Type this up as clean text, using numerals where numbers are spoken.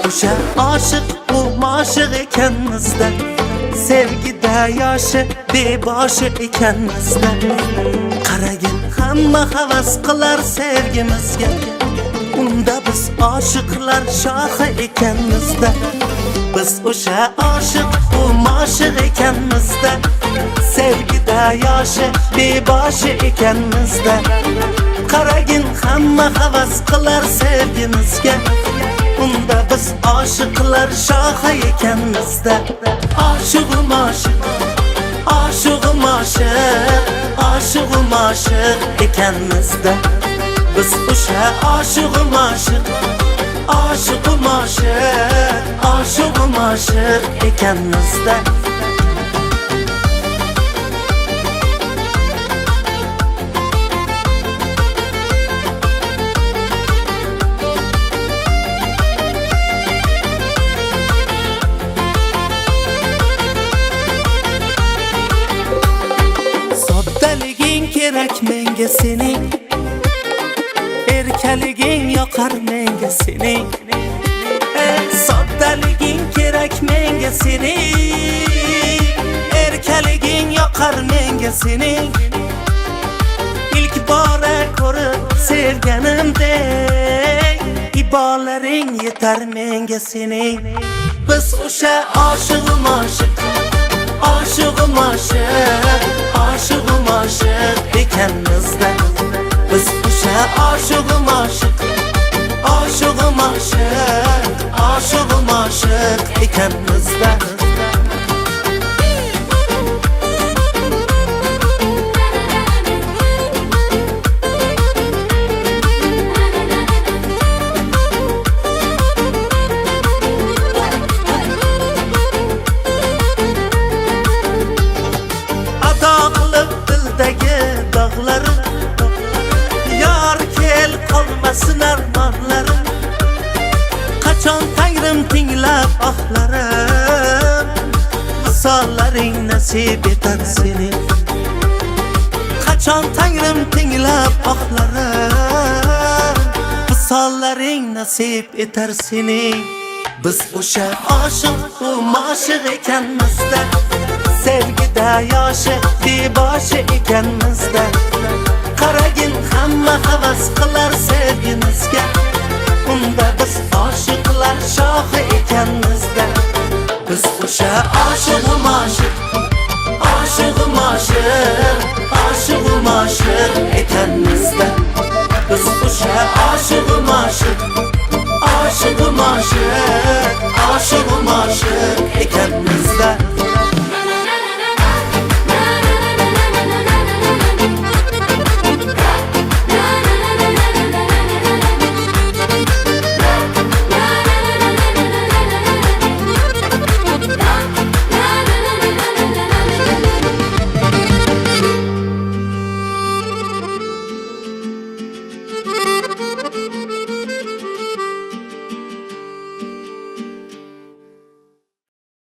o'sha oshiq u moshiq ekanmizda, sevgida yoshi beboshi ekanmizda. Qaragin hamma havas qilar sevgimizga, unda biz oshiqlar shohi ekanmizda. Biz o'sha oshiq u moshiq ekanmizda, sevgida yoshi beboshi ekanmizda. Qaragin hamma havas qilar sevgimizga, unda biz oshiqlar shohi ekanmizda. Oshiqum oshiq, oshiqum oshiq, oshiqum oshiq ekanmizda. Biz o'sha oshiqum oshiq, oshiqum oshiq, oshiqum oshiq ekanmizda. Soddaliging kerak menga sening, erkaliging yoqar menga sening. Soddaliging kerak menga sening, erkaliging yoqar menga sening. İlk bora ko'rib sevganimdek, ibolaring yetar menga sening. Biz o'sha oshiqum oshiq, oshiqum oshiq, oshiqum oshiq ekanmizda. Biz o'sha oshiqum oshiq, oshiqum oshiq, oshiqum oshiq ekanmizda. Ado qilib dildagi dog'larim, yor kel qolmasin armonlarim. Qachon tangrim tinglab ohlarim, visollaring nasib etar seni. Qachon tangrim tinglab ohlarim, visollaring nasib etar seni. Biz o'sha oshiq u moshiq ekanmizda, sevgida yoshi beboshi ekanmizda. Qaragin hamma havas qilar sevgimizga, unda biz oshiq